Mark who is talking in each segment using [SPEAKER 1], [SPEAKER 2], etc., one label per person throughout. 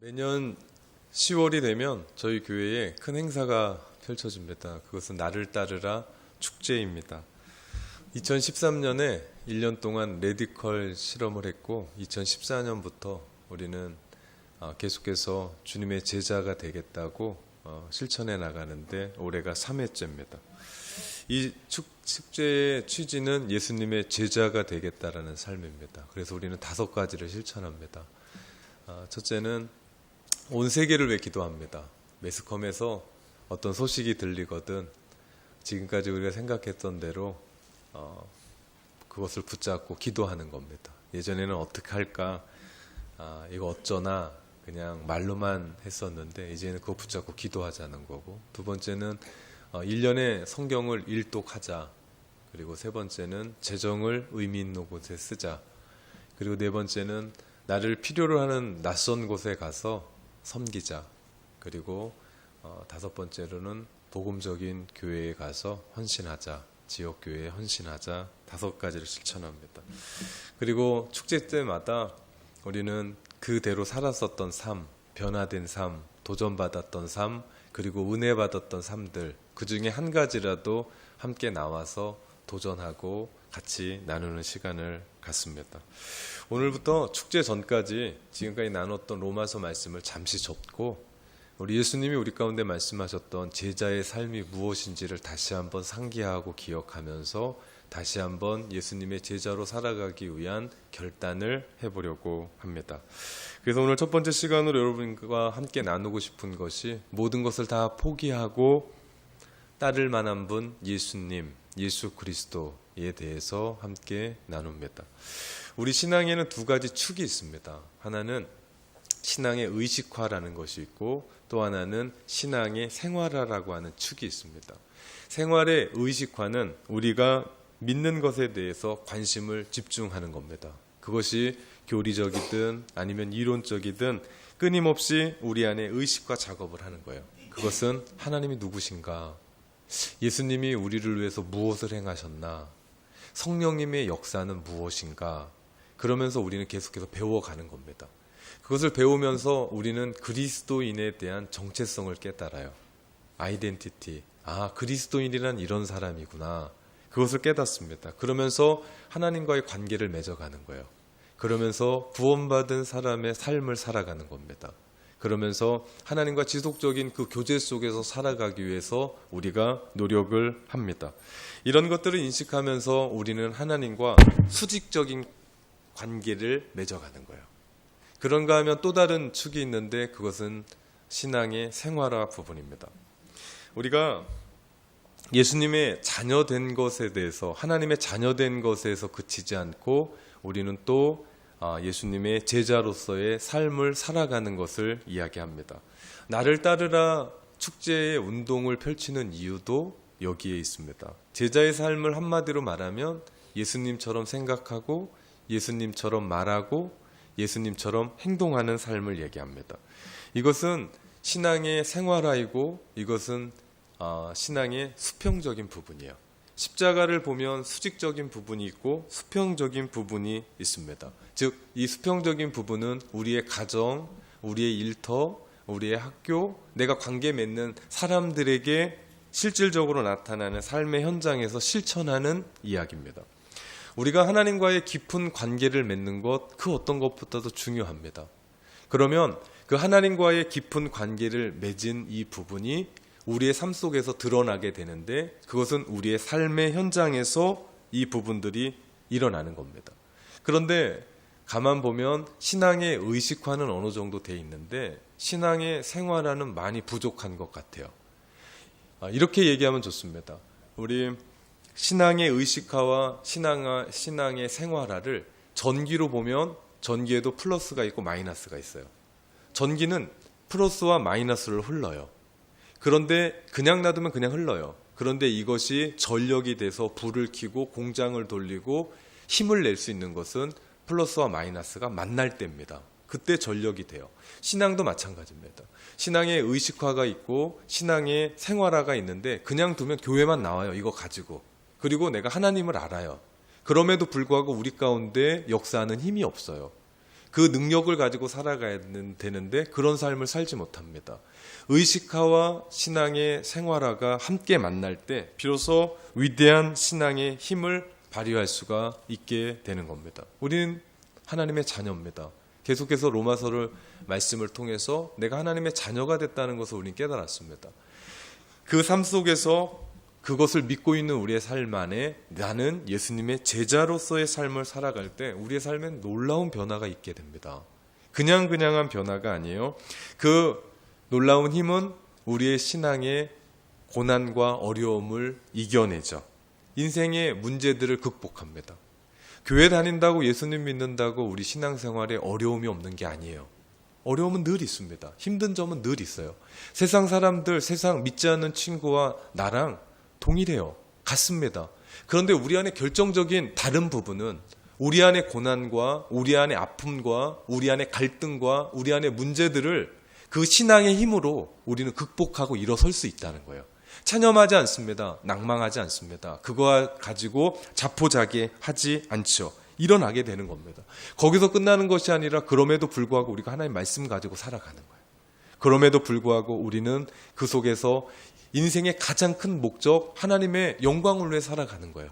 [SPEAKER 1] 매년 10월이 되면 저희 교회에 큰 행사가 펼쳐집니다. 그것은 나를 따르라 축제입니다. 2013년에 1년 동안 레디컬 실험을 했고 2014년부터 우리는 계속해서 주님의 제자가 되겠다고 실천해 나가는데 올해가 3회째입니다. 이 축제의 취지는 예수님의 제자가 되겠다라는 삶입니다. 그래서 우리는 5가지를 실천합니다. 첫째는 온 세계를 위해 기도합니다. 매스컴에서 어떤 소식이 들리거든 지금까지 우리가 생각했던 대로 그것을 붙잡고 기도하는 겁니다. 예전에는 어떻게 할까, 이거 어쩌나 그냥 말로만 했었는데 이제는 그거 붙잡고 기도하자는 거고, 두 번째는 1년에 성경을 일독하자, 그리고 세 번째는 재정을 의미 있는 곳에 쓰자, 그리고 네 번째는 나를 필요로 하는 낯선 곳에 가서 섬기자, 그리고 5번째로는 복음적인 교회에 가서 헌신하자, 지역교회에 헌신하자, 5가지를 실천합니다. 그리고 축제 때마다 우리는 그대로 살았었던 삶, 변화된 삶, 도전받았던 삶, 그리고 은혜 받았던 삶들, 그 중에 한 가지라도 함께 나와서 도전하고 같이 나누는 시간을 갖습니다. 오늘부터 축제 전까지 지금까지 나눴던 로마서 말씀을 잠시 접고 우리 예수님이 우리 가운데 말씀하셨던 제자의 삶이 무엇인지를 다시 한번 상기하고 기억하면서 다시 한번 예수님의 제자로 살아가기 위한 결단을 해보려고 합니다. 그래서 오늘 첫 번째 시간으로 여러분과 함께 나누고 싶은 것이 모든 것을 다 포기하고 따를 만한 분 예수님, 예수 그리스도에 대해서 함께 나눕니다. 우리 신앙에는 2가지 축이 있습니다. 하나는 신앙의 의식화라는 것이 있고 또 하나는 신앙의 생활화라고 하는 축이 있습니다. 생활의 의식화는 우리가 믿는 것에 대해서 관심을 집중하는 겁니다. 그것이 교리적이든 아니면 이론적이든 끊임없이 우리 안에 의식화 작업을 하는 거예요. 그것은 하나님이 누구신가? 예수님이 우리를 위해서 무엇을 행하셨나? 성령님의 역사는 무엇인가? 그러면서 우리는 계속해서 배워가는 겁니다. 그것을 배우면서 우리는 그리스도인에 대한 정체성을 깨달아요. 아이덴티티. 그리스도인이란 이런 사람이구나. 그것을 깨닫습니다. 그러면서 하나님과의 관계를 맺어가는 거예요. 그러면서 구원받은 사람의 삶을 살아가는 겁니다. 그러면서 하나님과 지속적인 그 교제 속에서 살아가기 위해서 우리가 노력을 합니다. 이런 것들을 인식하면서 우리는 하나님과 수직적인 관계를 맺어가는 거예요. 그런가 하면 또 다른 축이 있는데 그것은 신앙의 생활화 부분입니다. 우리가 예수님의 자녀된 것에 대해서, 하나님의 자녀된 것에서 그치지 않고 우리는 또 예수님의 제자로서의 삶을 살아가는 것을 이야기합니다. 나를 따르라 축제의 운동을 펼치는 이유도 여기에 있습니다. 제자의 삶을 한마디로 말하면 예수님처럼 생각하고 예수님처럼 말하고 예수님처럼 행동하는 삶을 얘기합니다. 이것은 신앙의 생활화이고 이것은 신앙의 수평적인 부분이에요. 십자가를 보면 수직적인 부분이 있고 수평적인 부분이 있습니다. 즉, 이 수평적인 부분은 우리의 가정, 우리의 일터, 우리의 학교, 내가 관계 맺는 사람들에게 실질적으로 나타나는 삶의 현장에서 실천하는 이야기입니다. 우리가 하나님과의 깊은 관계를 맺는 것, 그 어떤 것보다도 중요합니다. 그러면 그 하나님과의 깊은 관계를 맺은 이 부분이 우리의 삶 속에서 드러나게 되는데 그것은 우리의 삶의 현장에서 이 부분들이 일어나는 겁니다. 그런데 가만 보면 신앙의 의식화는 어느 정도 돼 있는데 신앙의 생활화는 많이 부족한 것 같아요. 이렇게 얘기하면 좋습니다. 우리 신앙의 의식화와 신앙의 생활화를 전기로 보면 전기에도 플러스가 있고 마이너스가 있어요. 전기는 플러스와 마이너스를 흘러요. 그런데 그냥 놔두면 그냥 흘러요. 그런데 이것이 전력이 돼서 불을 켜고 공장을 돌리고 힘을 낼 수 있는 것은 플러스와 마이너스가 만날 때입니다. 그때 전력이 돼요. 신앙도 마찬가지입니다. 신앙의 의식화가 있고 신앙의 생활화가 있는데 그냥 두면 교회만 나와요. 이거 가지고. 그리고 내가 하나님을 알아요. 그럼에도 불구하고 우리 가운데 역사하는 힘이 없어요. 그 능력을 가지고 살아가야 되는데 그런 삶을 살지 못합니다. 의식화와 신앙의 생활화가 함께 만날 때 비로소 위대한 신앙의 힘을 발휘할 수가 있게 되는 겁니다. 우리는 하나님의 자녀입니다. 계속해서 로마서를 말씀을 통해서 내가 하나님의 자녀가 됐다는 것을 우리는 깨달았습니다. 그 삶 속에서 그것을 믿고 있는 우리의 삶 안에 나는 예수님의 제자로서의 삶을 살아갈 때 우리의 삶엔 놀라운 변화가 있게 됩니다. 그냥한 변화가 아니에요. 그 놀라운 힘은 우리의 신앙의 고난과 어려움을 이겨내죠. 인생의 문제들을 극복합니다. 교회 다닌다고 예수님 믿는다고 우리 신앙생활에 어려움이 없는 게 아니에요. 어려움은 늘 있습니다. 힘든 점은 늘 있어요. 세상 사람들, 세상 믿지 않는 친구와 나랑 동일해요. 같습니다. 그런데 우리 안에 결정적인 다른 부분은 우리 안의 고난과 우리 안의 아픔과 우리 안의 갈등과 우리 안의 문제들을 그 신앙의 힘으로 우리는 극복하고 일어설 수 있다는 거예요. 체념하지 않습니다. 낭망하지 않습니다. 그거 가지고 자포자기하지 않죠. 일어나게 되는 겁니다. 거기서 끝나는 것이 아니라 그럼에도 불구하고 우리가 하나님의 말씀 가지고 살아가는 거예요. 그럼에도 불구하고 우리는 그 속에서 인생의 가장 큰 목적, 하나님의 영광을 위해 살아가는 거예요.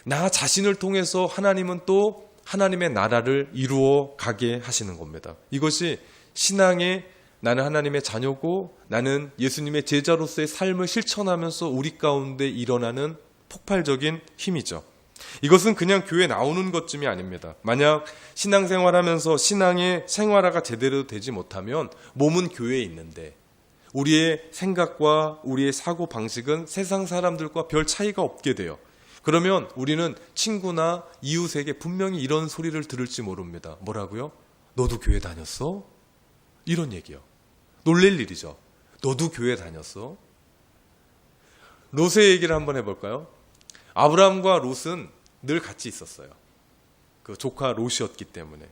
[SPEAKER 1] 나 자신을 통해서 하나님은 또 하나님의 나라를 이루어 가게 하시는 겁니다. 이것이 신앙의 나는 하나님의 자녀고 나는 예수님의 제자로서의 삶을 실천하면서 우리 가운데 일어나는 폭발적인 힘이죠. 이것은 그냥 교회 나오는 것쯤이 아닙니다. 만약 신앙생활하면서 신앙의 생활화가 제대로 되지 못하면 몸은 교회에 있는데 우리의 생각과 우리의 사고 방식은 세상 사람들과 별 차이가 없게 돼요. 그러면 우리는 친구나 이웃에게 분명히 이런 소리를 들을지 모릅니다. 뭐라고요? 너도 교회 다녔어? 이런 얘기요. 놀랄 일이죠. 너도 교회 다녔어? 롯의 얘기를 한번 해볼까요? 아브라함과 롯은 늘 같이 있었어요. 그 조카 롯이었기 때문에.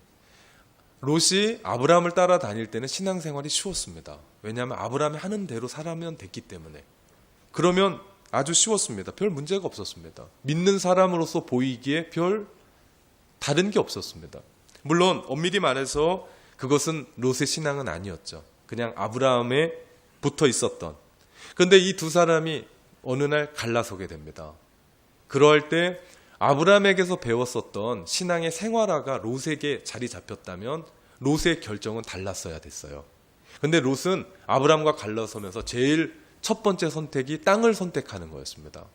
[SPEAKER 1] 롯이 아브라함을 따라다닐 때는 신앙생활이 쉬웠습니다. 왜냐하면 아브라함이 하는 대로 살아면 됐기 때문에. 그러면 아주 쉬웠습니다. 별 문제가 없었습니다. 믿는 사람으로서 보이기에 별 다른 게 없었습니다. 물론 엄밀히 말해서 그것은 롯의 신앙은 아니었죠. 그냥 아브라함에 붙어 있었던. 그런데 이 두 사람이 어느 날 갈라서게 됩니다. 그럴 때 아브라함에게서 배웠었던 신앙의 생활화가 롯에게 자리 잡혔다면 롯의 결정은 달랐어야 됐어요. 그런데 롯은 아브라함과 갈라서면서 제일 첫 번째 선택이 땅을 선택하는 거였습니다.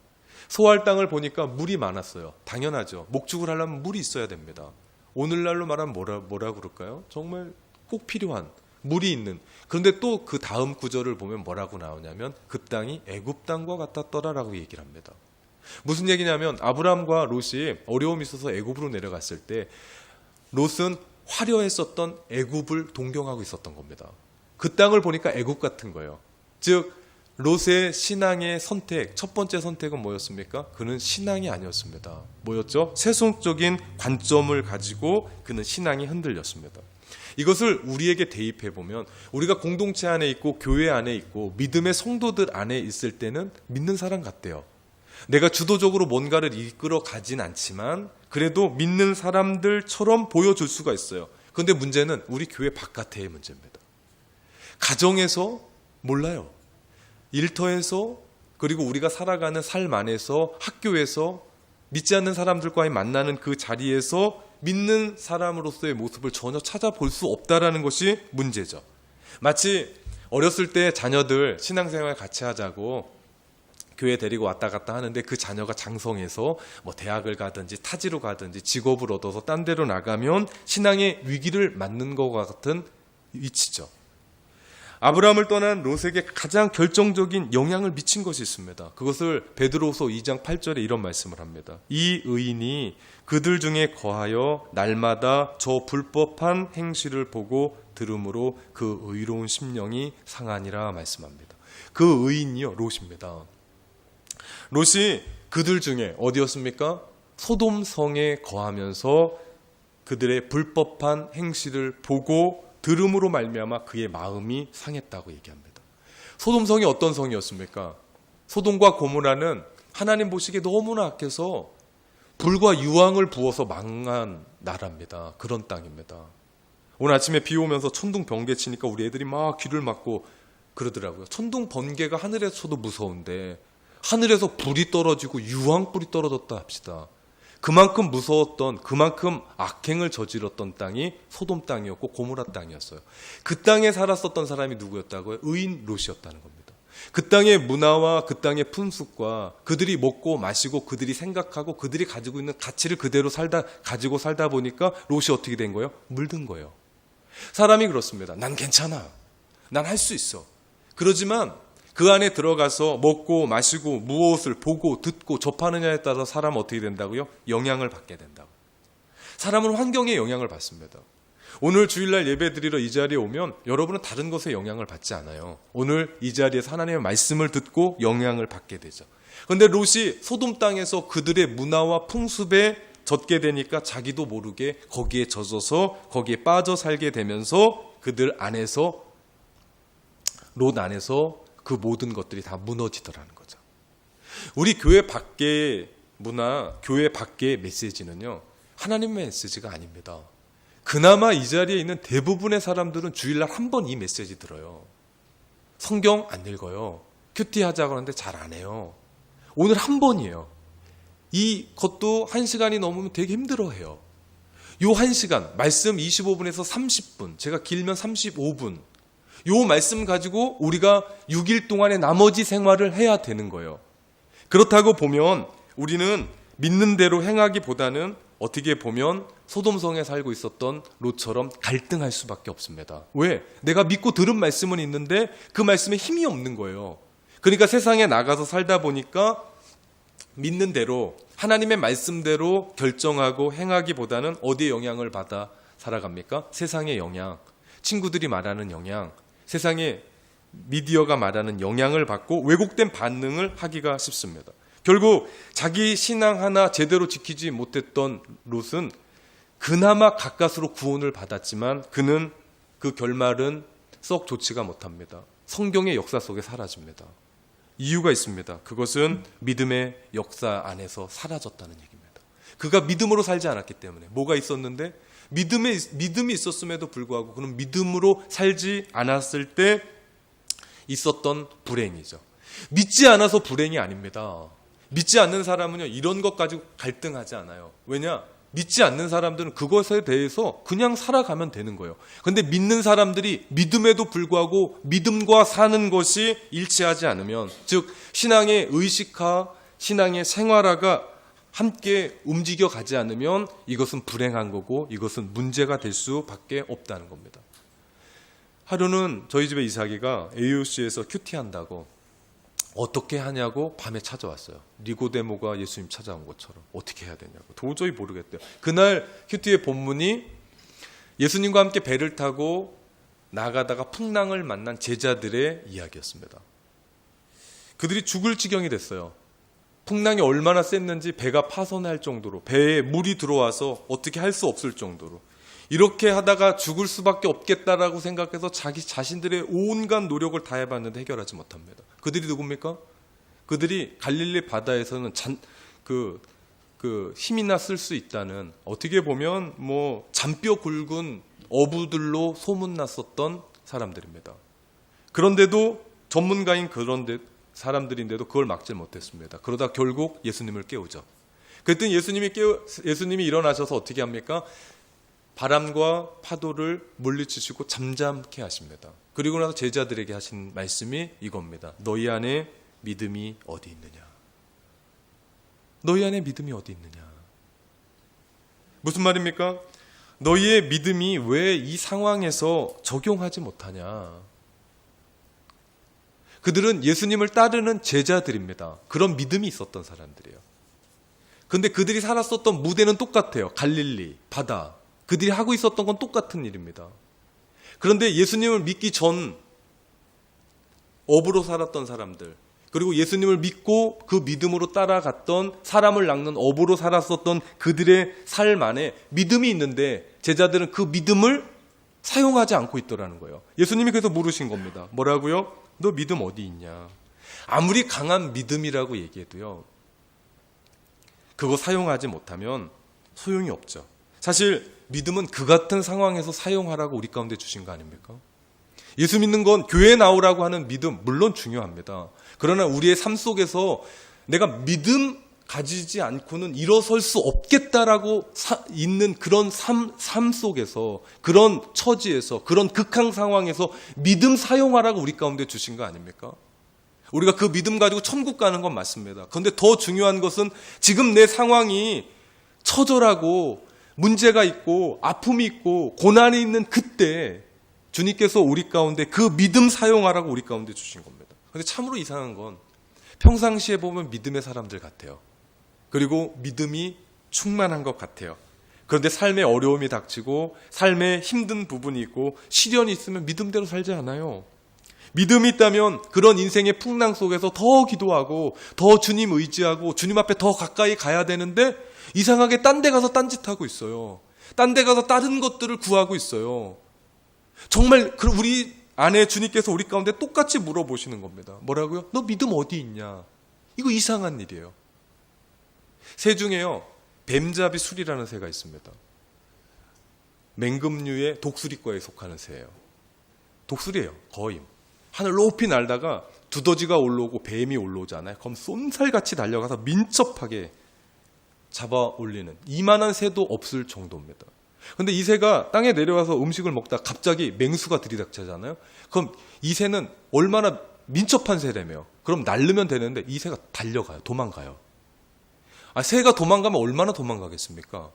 [SPEAKER 1] 소할 땅을 보니까 물이 많았어요. 당연하죠. 목축을 하려면 물이 있어야 됩니다. 오늘날로 말하면 뭐라 그럴까요? 정말 꼭 필요한 물이 있는. 그런데 또 그 다음 구절을 보면 뭐라고 나오냐면 그 땅이 애굽 땅과 같았더라라고 얘기를 합니다. 무슨 얘기냐면 아브라함과 롯이 어려움이 있어서 애굽으로 내려갔을 때 롯은 화려했었던 애굽을 동경하고 있었던 겁니다. 그 땅을 보니까 애굽 같은 거예요. 즉 롯의 신앙의 선택, 첫 번째 선택은 뭐였습니까? 그는 신앙이 아니었습니다. 뭐였죠? 세속적인 관점을 가지고 그는 신앙이 흔들렸습니다. 이것을 우리에게 대입해보면 우리가 공동체 안에 있고 교회 안에 있고 믿음의 성도들 안에 있을 때는 믿는 사람 같대요. 내가 주도적으로 뭔가를 이끌어 가진 않지만 그래도 믿는 사람들처럼 보여줄 수가 있어요. 그런데 문제는 우리 교회 바깥의 문제입니다. 가정에서 몰라요. 일터에서 그리고 우리가 살아가는 삶 안에서 학교에서 믿지 않는 사람들과의 만나는 그 자리에서 믿는 사람으로서의 모습을 전혀 찾아볼 수 없다라는 것이 문제죠. 마치 어렸을 때 자녀들 신앙생활 같이 하자고 교회 데리고 왔다 갔다 하는데 그 자녀가 장성해서 뭐 대학을 가든지 타지로 가든지 직업을 얻어서 딴 데로 나가면 신앙의 위기를 맞는 것과 같은 위치죠. 아브라함을 떠난 롯에게 가장 결정적인 영향을 미친 것이 있습니다. 그것을 베드로후서 2장 8절에 이런 말씀을 합니다. 이 의인이 그들 중에 거하여 날마다 저 불법한 행실을 보고 들음으로 그 의로운 심령이 상하니라 말씀합니다. 그 의인이요 롯입니다. 롯이 그들 중에 어디였습니까? 소돔성에 거하면서 그들의 불법한 행실을 보고 들음으로 말미암아 그의 마음이 상했다고 얘기합니다. 소돔성이 어떤 성이었습니까? 소돔과 고모라는 하나님 보시기에 너무나 악해서 불과 유황을 부어서 망한 나라입니다. 그런 땅입니다. 오늘 아침에 비 오면서 천둥 번개 치니까 우리 애들이 막 귀를 막고 그러더라고요. 천둥 번개가 하늘에서 쳐도 무서운데 하늘에서 불이 떨어지고 유황불이 떨어졌다 합시다. 그만큼 무서웠던, 그만큼 악행을 저질렀던 땅이 소돔 땅이었고 고모라 땅이었어요. 그 땅에 살았었던 사람이 누구였다고요? 의인 롯이었다는 겁니다. 그 땅의 문화와 그 땅의 풍습과 그들이 먹고 마시고 그들이 생각하고 그들이 가지고 있는 가치를 그대로 가지고 살다 보니까 롯이 어떻게 된 거예요? 물든 거예요. 사람이 그렇습니다. 난 괜찮아. 난 할 수 있어. 그러지만 그 안에 들어가서 먹고 마시고 무엇을 보고 듣고 접하느냐에 따라서 사람은 어떻게 된다고요? 영향을 받게 된다고. 사람은 환경에 영향을 받습니다. 오늘 주일날 예배 드리러 이 자리에 오면 여러분은 다른 것에 영향을 받지 않아요. 오늘 이 자리에서 하나님의 말씀을 듣고 영향을 받게 되죠. 그런데 롯이 소돔 땅에서 그들의 문화와 풍습에 젖게 되니까 자기도 모르게 거기에 젖어서 거기에 빠져 살게 되면서 그들 안에서, 롯 안에서 그 모든 것들이 다 무너지더라는 거죠. 우리 교회 밖의 문화, 교회 밖의 메시지는요, 하나님의 메시지가 아닙니다. 그나마 이 자리에 있는 대부분의 사람들은 주일날 한 번 이 메시지 들어요. 성경 안 읽어요. 큐티 하자고 하는데 잘 안 해요. 오늘 한 번이에요. 이것도 1시간이 넘으면 되게 힘들어해요. 요 1시간, 말씀 25분에서 30분, 제가 길면 35분, 요 말씀 가지고 우리가 6일 동안의 나머지 생활을 해야 되는 거예요. 그렇다고 보면 우리는 믿는 대로 행하기보다는 어떻게 보면 소돔성에 살고 있었던 롯처럼 갈등할 수밖에 없습니다. 왜? 내가 믿고 들은 말씀은 있는데 그 말씀에 힘이 없는 거예요. 그러니까 세상에 나가서 살다 보니까 믿는 대로 하나님의 말씀대로 결정하고 행하기보다는 어디에 영향을 받아 살아갑니까? 세상의 영향, 친구들이 말하는 영향, 세상의 미디어가 말하는 영향을 받고 왜곡된 반응을 하기가 쉽습니다. 결국 자기 신앙 하나 제대로 지키지 못했던 롯은 그나마 가까스로 구원을 받았지만 그는 그 결말은 썩 좋지가 못합니다. 성경의 역사 속에 사라집니다. 이유가 있습니다. 그것은 믿음의 역사 안에서 사라졌다는 얘기입니다. 그가 믿음으로 살지 않았기 때문에. 뭐가 있었는데? 믿음이 있었음에도 불구하고 그는 믿음으로 살지 않았을 때 있었던 불행이죠. 믿지 않아서 불행이 아닙니다. 믿지 않는 사람은요, 이런 것 가지고 갈등하지 않아요. 왜냐? 믿지 않는 사람들은 그것에 대해서 그냥 살아가면 되는 거예요. 그런데 믿는 사람들이 믿음에도 불구하고 믿음과 사는 것이 일치하지 않으면, 즉 신앙의 의식화, 신앙의 생활화가 함께 움직여 가지 않으면 이것은 불행한 거고 이것은 문제가 될 수밖에 없다는 겁니다. 하루는 저희 집에 이삭이가 AOC에서 큐티한다고 어떻게 하냐고 밤에 찾아왔어요. 니고데모가 예수님 찾아온 것처럼 어떻게 해야 되냐고 도저히 모르겠대요. 그날 큐티의 본문이 예수님과 함께 배를 타고 나가다가 풍랑을 만난 제자들의 이야기였습니다. 그들이 죽을 지경이 됐어요. 풍랑이 얼마나 셌는지 배가 파손할 정도로, 배에 물이 들어와서 어떻게 할 수 없을 정도로, 이렇게 하다가 죽을 수밖에 없겠다라고 생각해서 자기 자신들의 온갖 노력을 다해봤는데 해결하지 못합니다. 그들이 누굽니까? 그들이 갈릴리 바다에서는 힘이나 쓸 수 있다는, 어떻게 보면 뭐 잔뼈 굵은 어부들로 소문났었던 사람들입니다. 그런데도 전문가인 사람들인데도 그걸 막지 못했습니다. 그러다 결국 예수님을 깨우죠. 그랬더니 예수님이 일어나셔서 어떻게 합니까? 바람과 파도를 물리치시고 잠잠케 하십니다. 그리고 나서 제자들에게 하신 말씀이 이겁니다. 너희 안에 믿음이 어디 있느냐? 너희 안에 믿음이 어디 있느냐? 무슨 말입니까? 너희의 믿음이 왜 이 상황에서 적용하지 못하냐? 그들은 예수님을 따르는 제자들입니다. 그런 믿음이 있었던 사람들이에요. 그런데 그들이 살았었던 무대는 똑같아요. 갈릴리, 바다. 그들이 하고 있었던 건 똑같은 일입니다. 그런데 예수님을 믿기 전 업으로 살았던 사람들, 그리고 예수님을 믿고 그 믿음으로 따라갔던, 사람을 낚는 업으로 살았었던 그들의 삶 안에 믿음이 있는데 제자들은 그 믿음을 사용하지 않고 있더라는 거예요. 예수님이 그래서 물으신 겁니다. 뭐라고요? 너 믿음 어디 있냐? 아무리 강한 믿음이라고 얘기해도요, 그거 사용하지 못하면 소용이 없죠. 사실 믿음은 그 같은 상황에서 사용하라고 우리 가운데 주신 거 아닙니까? 예수 믿는 건 교회에 나오라고 하는 믿음 물론 중요합니다. 그러나 우리의 삶 속에서 내가 믿음 가지지 않고는 일어설 수 없겠다라고 있는 그런 삶 속에서, 그런 처지에서, 그런 극한 상황에서 믿음 사용하라고 우리 가운데 주신 거 아닙니까? 우리가 그 믿음 가지고 천국 가는 건 맞습니다. 그런데 더 중요한 것은 지금 내 상황이 처절하고 문제가 있고 아픔이 있고 고난이 있는 그때 주님께서 우리 가운데 그 믿음 사용하라고 우리 가운데 주신 겁니다. 그런데 참으로 이상한 건 평상시에 보면 믿음의 사람들 같아요. 그리고 믿음이 충만한 것 같아요. 그런데 삶에 어려움이 닥치고 삶에 힘든 부분이 있고 시련이 있으면 믿음대로 살지 않아요. 믿음이 있다면 그런 인생의 풍랑 속에서 더 기도하고 더 주님 의지하고 주님 앞에 더 가까이 가야 되는데 이상하게 딴 데 가서 딴짓하고 있어요. 딴 데 가서 다른 것들을 구하고 있어요. 정말 우리 안에 주님께서 우리 가운데 똑같이 물어보시는 겁니다. 뭐라고요? 너 믿음 어디 있냐? 이거 이상한 일이에요. 새 중에요, 뱀잡이 술이라는 새가 있습니다. 맹금류의 독수리과에 속하는 새예요. 독수리예요, 거의. 하늘 높이 날다가 두더지가 올라오고 뱀이 올라오잖아요. 그럼 쏜살같이 달려가서 민첩하게 잡아 올리는 이만한 새도 없을 정도입니다. 그런데 이 새가 땅에 내려와서 음식을 먹다 갑자기 맹수가 들이닥치잖아요. 그럼 이 새는 얼마나 민첩한 새라며. 그럼 날르면 되는데 이 새가 달려가요. 도망가요. 새가 도망가면 얼마나 도망가겠습니까?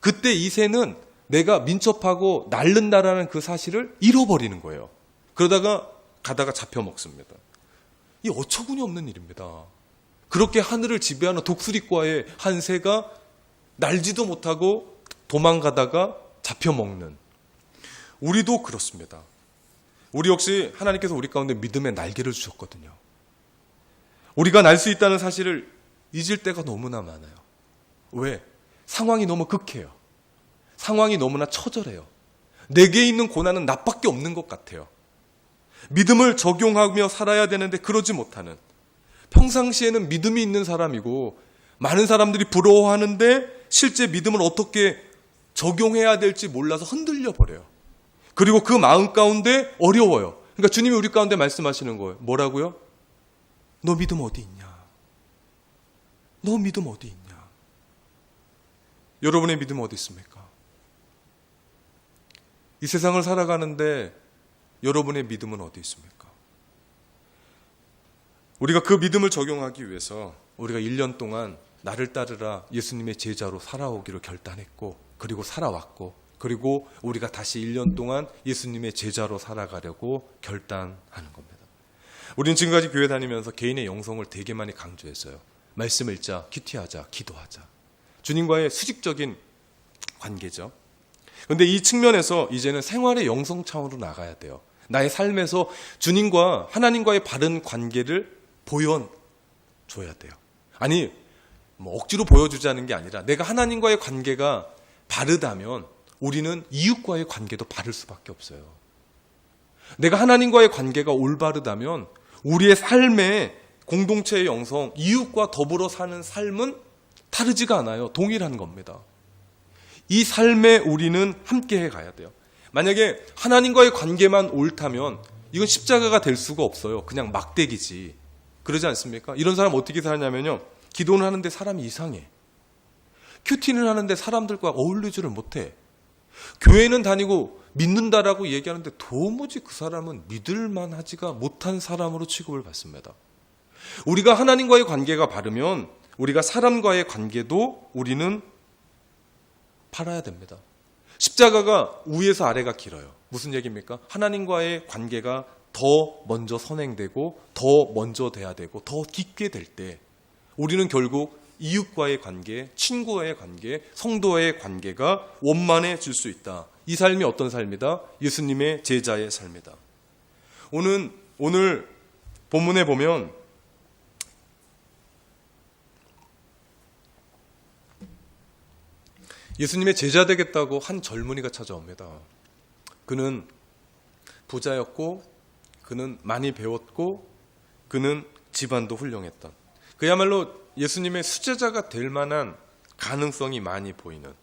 [SPEAKER 1] 그때 이 새는 내가 민첩하고 날른다라는 그 사실을 잃어버리는 거예요. 그러다가 가다가 잡혀 먹습니다. 이 어처구니 없는 일입니다. 그렇게 하늘을 지배하는 독수리과의 한 새가 날지도 못하고 도망가다가 잡혀 먹는, 우리도 그렇습니다. 우리 역시 하나님께서 우리 가운데 믿음의 날개를 주셨거든요. 우리가 날 수 있다는 사실을 잊을 때가 너무나 많아요. 왜? 상황이 너무 극해요. 상황이 너무나 처절해요. 내게 있는 고난은 나밖에 없는 것 같아요. 믿음을 적용하며 살아야 되는데 그러지 못하는, 평상시에는 믿음이 있는 사람이고 많은 사람들이 부러워하는데 실제 믿음을 어떻게 적용해야 될지 몰라서 흔들려 버려요. 그리고 그 마음 가운데 어려워요. 그러니까 주님이 우리 가운데 말씀하시는 거예요. 뭐라고요? 너 믿음 어디 있냐? 너 믿음 어디 있냐? 여러분의 믿음 어디 있습니까? 이 세상을 살아가는데 여러분의 믿음은 어디 있습니까? 우리가 그 믿음을 적용하기 위해서 우리가 1년 동안 나를 따르라 예수님의 제자로 살아오기로 결단했고, 그리고 살아왔고, 그리고 우리가 다시 1년 동안 예수님의 제자로 살아가려고 결단하는 겁니다. 우리는 지금까지 교회 다니면서 개인의 영성을 되게 많이 강조했어요. 말씀 읽자, 큐티하자, 기도하자. 주님과의 수직적인 관계죠. 그런데 이 측면에서 이제는 생활의 영성 차원으로 나가야 돼요. 나의 삶에서 주님과 하나님과의 바른 관계를 보여줘야 돼요. 아니, 억지로 보여주자는 게 아니라 내가 하나님과의 관계가 바르다면 우리는 이웃과의 관계도 바를 수밖에 없어요. 내가 하나님과의 관계가 올바르다면 우리의 삶의 공동체의 영성, 이웃과 더불어 사는 삶은 다르지가 않아요. 동일한 겁니다. 이 삶에 우리는 함께해 가야 돼요. 만약에 하나님과의 관계만 옳다면 이건 십자가가 될 수가 없어요. 그냥 막대기지. 그러지 않습니까? 이런 사람 어떻게 사냐면요, 기도는 하는데 사람이 이상해. 큐티는 하는데 사람들과 어울리지를 못해. 교회는 다니고 믿는다라고 얘기하는데 도무지 그 사람은 믿을만하지가 못한 사람으로 취급을 받습니다. 우리가 하나님과의 관계가 바르면 우리가 사람과의 관계도 우리는 팔아야 됩니다. 십자가가 위에서 아래가 길어요. 무슨 얘기입니까? 하나님과의 관계가 더 먼저 선행되고 더 먼저 돼야 되고 더 깊게 될 때 우리는 결국 이웃과의 관계, 친구와의 관계, 성도와의 관계가 원만해질 수 있다. 이 삶이 어떤 삶이다? 예수님의 제자의 삶이다. 오늘 본문에 보면 예수님의 제자 되겠다고 한 젊은이가 찾아옵니다. 그는 부자였고 그는 많이 배웠고 그는 집안도 훌륭했던, 그야말로 예수님의 수제자가 될 만한 가능성이 많이 보이는,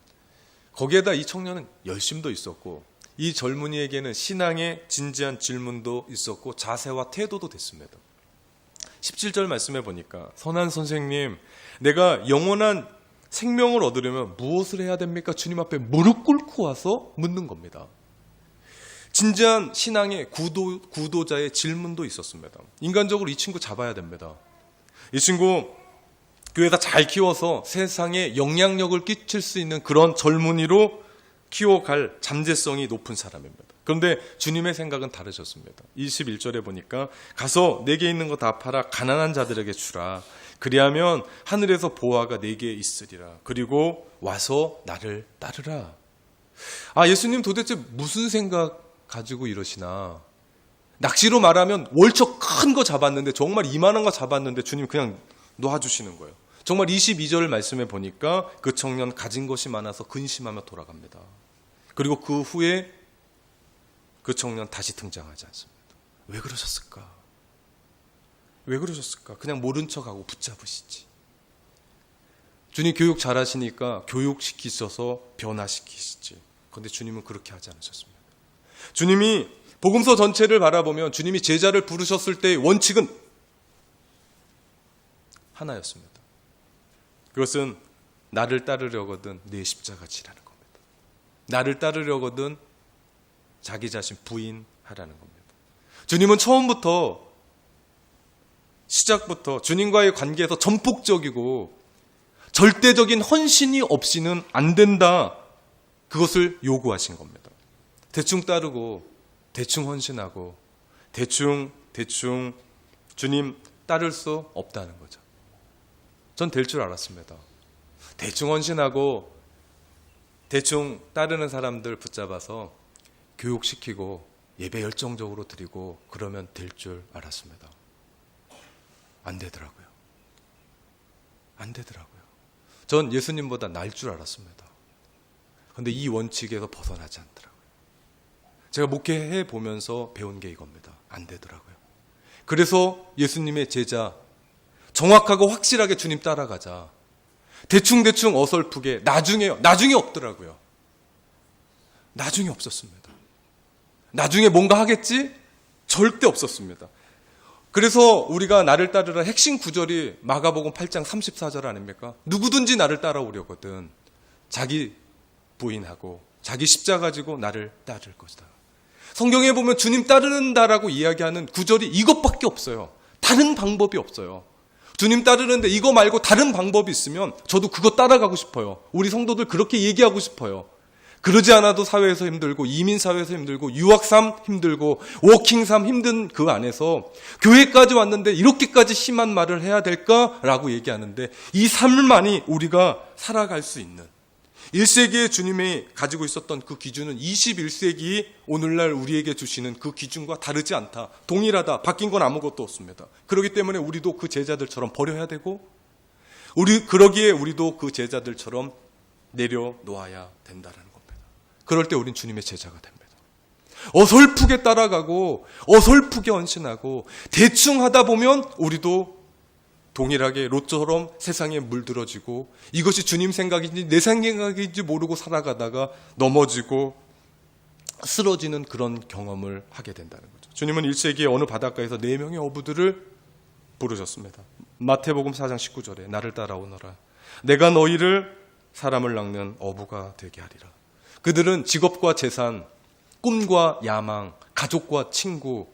[SPEAKER 1] 거기에다 이 청년은 열심도 있었고 이 젊은이에게는 신앙의 진지한 질문도 있었고 자세와 태도도 됐습니다. 17절 말씀해 보니까 선한 선생님, 내가 영원한 생명을 얻으려면 무엇을 해야 됩니까? 주님 앞에 무릎 꿇고 와서 묻는 겁니다. 진지한 신앙의 구도자의 질문도 있었습니다. 인간적으로 이 친구 잡아야 됩니다. 이 친구 교회에다 잘 키워서 세상에 영향력을 끼칠 수 있는 그런 젊은이로 키워갈 잠재성이 높은 사람입니다. 그런데 주님의 생각은 다르셨습니다. 21절에 보니까 가서 내게 있는 거 다 팔아 가난한 자들에게 주라. 그리하면 하늘에서 보화가 내게 있으리라. 그리고 와서 나를 따르라. 예수님 도대체 무슨 생각 가지고 이러시나. 낚시로 말하면 월척 큰 거 잡았는데, 정말 이만한 거 잡았는데 주님 그냥 놓아주시는 거예요. 정말 22절 말씀에 보니까 그 청년 가진 것이 많아서 근심하며 돌아갑니다. 그리고 그 후에 그 청년 다시 등장하지 않습니다. 왜 그러셨을까? 왜 그러셨을까? 그냥 모른 척하고 붙잡으시지. 주님 교육 잘하시니까 교육시키셔서 변화시키시지. 그런데 주님은 그렇게 하지 않으셨습니다. 주님이 복음서 전체를 바라보면 주님이 제자를 부르셨을 때의 원칙은 하나였습니다. 그것은 나를 따르려거든 내 십자가 지라는 겁니다. 나를 따르려거든 자기 자신 부인하라는 겁니다. 주님은 처음부터 시작부터 주님과의 관계에서 전폭적이고 절대적인 헌신이 없이는 안 된다. 그것을 요구하신 겁니다. 대충 따르고 대충 헌신하고 대충 주님 따를 수 없다는 거죠. 전 될 줄 알았습니다. 대충 헌신하고 대충 따르는 사람들 붙잡아서 교육시키고 예배 열정적으로 드리고 그러면 될 줄 알았습니다. 안 되더라고요. 안 되더라고요. 전 예수님보다 날 줄 알았습니다. 그런데 이 원칙에서 벗어나지 않더라고요. 제가 목회해 보면서 배운 게 이겁니다. 안 되더라고요. 그래서 예수님의 제자, 정확하고 확실하게 주님 따라가자. 대충 어설프게 나중에 없더라고요. 나중에 없었습니다. 나중에 뭔가 하겠지? 절대 없었습니다. 그래서 우리가 나를 따르라 핵심 구절이 마가복음 8장 34절 아닙니까? 누구든지 나를 따라오려거든 자기 부인하고 자기 십자가 가지고 나를 따를 것이다. 성경에 보면 주님 따르는다라고 이야기하는 구절이 이것밖에 없어요. 다른 방법이 없어요. 주님 따르는데 이거 말고 다른 방법이 있으면 저도 그거 따라가고 싶어요. 우리 성도들 그렇게 얘기하고 싶어요. 그러지 않아도 사회에서 힘들고 이민사회에서 힘들고 유학삼 힘들고 워킹삼 힘든 그 안에서 교회까지 왔는데 이렇게까지 심한 말을 해야 될까라고 얘기하는데 이 삶만이 우리가 살아갈 수 있는 1세기에 주님이 가지고 있었던 그 기준은 21세기 오늘날 우리에게 주시는 그 기준과 다르지 않다. 동일하다. 바뀐 건 아무것도 없습니다. 그렇기 때문에 우리도 그 제자들처럼 버려야 되고 그러기에 우리도 그 제자들처럼 내려놓아야 된다는 겁니다. 그럴 때 우린 주님의 제자가 됩니다. 어설프게 따라가고 어설프게 헌신하고 대충 하다 보면 우리도 동일하게 롯처럼 세상에 물들어지고 이것이 주님 생각인지 내 생각인지 모르고 살아가다가 넘어지고 쓰러지는 그런 경험을 하게 된다는 거죠. 주님은 1세기에 어느 바닷가에서 4명의 어부들을 부르셨습니다. 마태복음 4장 19절에 나를 따라오너라. 내가 너희를 사람을 낚는 어부가 되게 하리라. 그들은 직업과 재산, 꿈과 야망, 가족과 친구,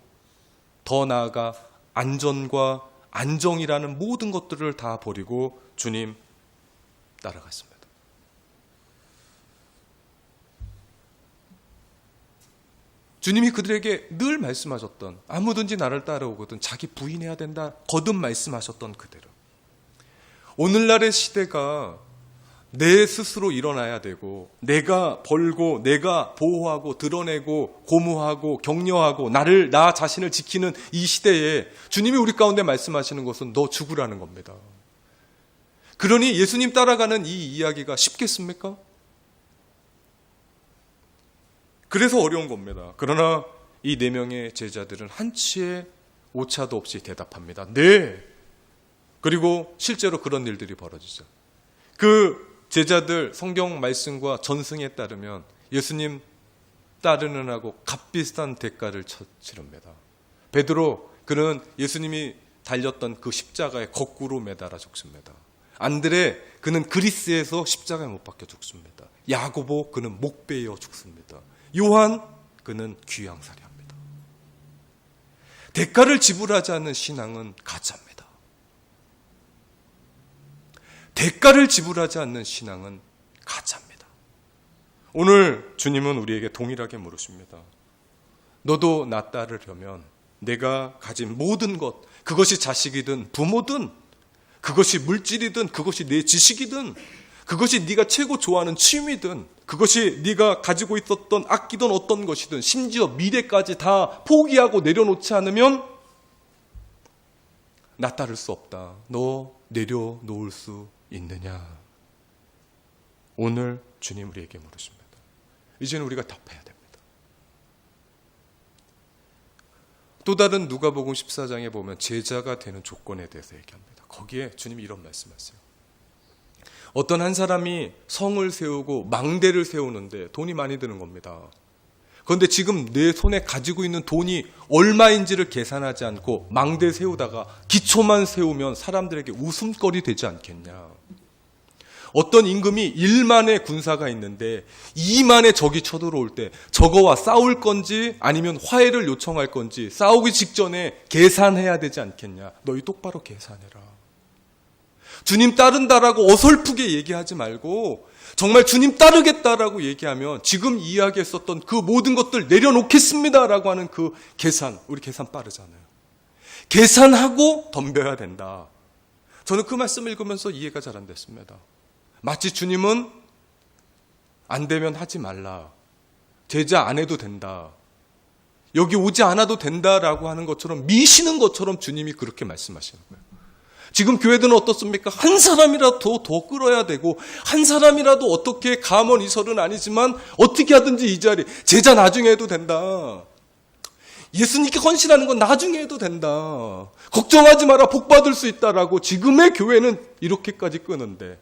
[SPEAKER 1] 더 나아가 안전과 안정이라는 모든 것들을 다 버리고 주님 따라갔습니다. 주님이 그들에게 늘 말씀하셨던 아무든지 나를 따라오거든 자기 부인해야 된다 거듭 말씀하셨던 그대로 오늘날의 시대가 내 스스로 일어나야 되고 내가 벌고 내가 보호하고 드러내고 고무하고 격려하고 나 자신을 지키는 이 시대에 주님이 우리 가운데 말씀하시는 것은 너 죽으라는 겁니다. 그러니 예수님 따라가는 이 이야기가 쉽겠습니까? 그래서 어려운 겁니다. 그러나 이 4명의 제자들은 한치의 오차도 없이 대답합니다. 네. 그리고 실제로 그런 일들이 벌어지죠. 그 제자들 성경 말씀과 전승에 따르면 예수님 따르는 하고 값비싼 대가를 치릅니다. 베드로, 그는 예수님이 달렸던 그 십자가에 거꾸로 매달아 죽습니다. 안드레, 그는 그리스에서 십자가에 못 박혀 죽습니다. 야고보, 그는 목 베어 죽습니다. 요한, 그는 귀양살이합니다. 대가를 지불하지 않는 신앙은 가짜입니다. 대가를 지불하지 않는 신앙은 가짜입니다. 오늘 주님은 우리에게 동일하게 물으십니다. 너도 나 따르려면 내가 가진 모든 것, 그것이 자식이든 부모든, 그것이 물질이든, 그것이 내 지식이든, 그것이 네가 최고 좋아하는 취미든, 그것이 네가 가지고 있었던 아끼던 어떤 것이든, 심지어 미래까지 다 포기하고 내려놓지 않으면 나 따를 수 없다. 너 내려놓을 수 있느냐? 오늘 주님 우리에게 물으십니다. 이제는 우리가 답해야 됩니다. 또 다른 누가복음 14장에 보면 제자가 되는 조건에 대해서 얘기합니다. 거기에 주님이 이런 말씀하세요. 어떤 한 사람이 성을 세우고 망대를 세우는데 돈이 많이 드는 겁니다. 그런데 지금 내 손에 가지고 있는 돈이 얼마인지를 계산하지 않고 망대 세우다가 기초만 세우면 사람들에게 웃음거리 되지 않겠냐. 어떤 임금이 1만의 군사가 있는데 2만의 적이 쳐들어올 때 저거와 싸울 건지 아니면 화해를 요청할 건지 싸우기 직전에 계산해야 되지 않겠냐. 너희 똑바로 계산해라. 주님 따른다라고 어설프게 얘기하지 말고 정말 주님 따르겠다라고 얘기하면 지금 이야기했었던 그 모든 것들 내려놓겠습니다라고 하는 그 계산, 우리 계산 빠르잖아요. 계산하고 덤벼야 된다. 저는 그 말씀을 읽으면서 이해가 잘 안 됐습니다. 마치 주님은 안 되면 하지 말라. 제자 안 해도 된다. 여기 오지 않아도 된다라고 하는 것처럼 미시는 것처럼 주님이 그렇게 말씀하시는 거예요. 지금 교회들은 어떻습니까? 한 사람이라도 더 끌어야 되고 한 사람이라도 어떻게 감언 이설은 아니지만 어떻게 하든지 이 자리 제자 나중에 해도 된다. 예수님께 헌신하는 건 나중에 해도 된다. 걱정하지 마라. 복 받을 수 있다라고 지금의 교회는 이렇게까지 끄는데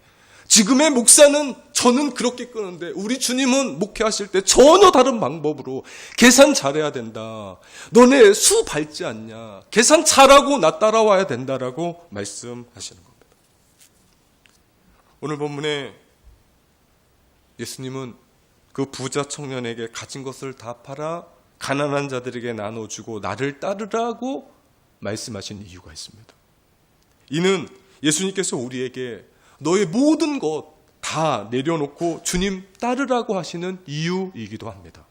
[SPEAKER 1] 지금의 목사는 저는 그렇게 끄는데 우리 주님은 목회하실 때 전혀 다른 방법으로 계산 잘해야 된다. 너네 수 밟지 않냐. 계산 잘하고 나 따라와야 된다라고 말씀하시는 겁니다. 오늘 본문에 예수님은 그 부자 청년에게 가진 것을 다 팔아 가난한 자들에게 나눠주고 나를 따르라고 말씀하신 이유가 있습니다. 이는 예수님께서 우리에게 너의 모든 것 다 내려놓고 주님 따르라고 하시는 이유이기도 합니다.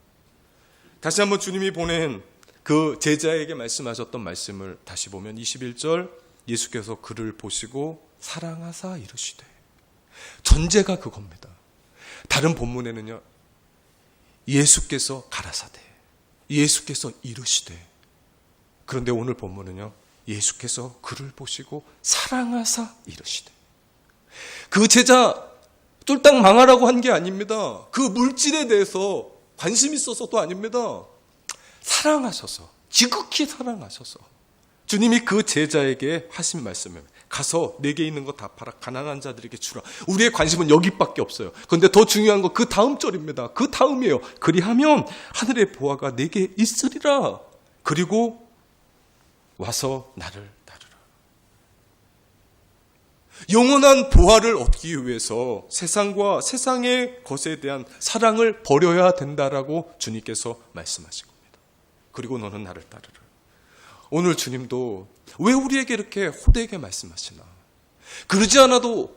[SPEAKER 1] 다시 한번 주님이 보낸 그 제자에게 말씀하셨던 말씀을 다시 보면 21절 예수께서 그를 보시고 사랑하사 이르시되, 전제가 그겁니다. 다른 본문에는요 예수께서 가라사대, 예수께서 이르시되, 그런데 오늘 본문은요 예수께서 그를 보시고 사랑하사 이르시되. 그 제자 쫄딱 망하라고 한 게 아닙니다. 그 물질에 대해서 관심 있어서도 아닙니다. 사랑하셔서, 지극히 사랑하셔서 주님이 그 제자에게 하신 말씀을 가서 내게 있는 거 다 팔아 가난한 자들에게 주라. 우리의 관심은 여기밖에 없어요. 그런데 더 중요한 건 그 다음 절입니다. 그 다음이에요. 그리하면 하늘의 보화가 내게 있으리라. 그리고 와서 나를 따르라. 영원한 보화를 얻기 위해서 세상과 세상의 것에 대한 사랑을 버려야 된다라고 주님께서 말씀하신 겁니다. 그리고 너는 나를 따르라. 오늘 주님도 왜 우리에게 이렇게 호되게 말씀하시나? 그러지 않아도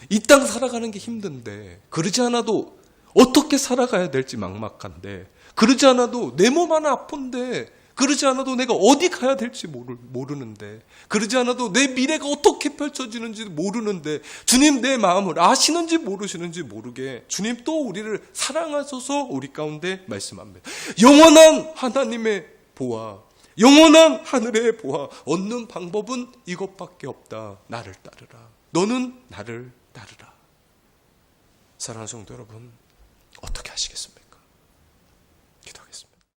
[SPEAKER 1] 이 땅 살아가는 게 힘든데, 그러지 않아도 어떻게 살아가야 될지 막막한데, 그러지 않아도 내 몸 하나 아픈데, 그러지 않아도 내가 어디 가야 될지 모르는데, 그러지 않아도 내 미래가 어떻게 펼쳐지는지 모르는데, 주님 내 마음을 아시는지 모르시는지 모르게 주님 또 우리를 사랑하셔서 우리 가운데 말씀합니다. 영원한 하나님의 보화, 영원한 하늘의 보화 얻는 방법은 이것밖에 없다. 나를 따르라. 너는 나를 따르라. 사랑하는 성도 여러분, 어떻게 하시겠습니까?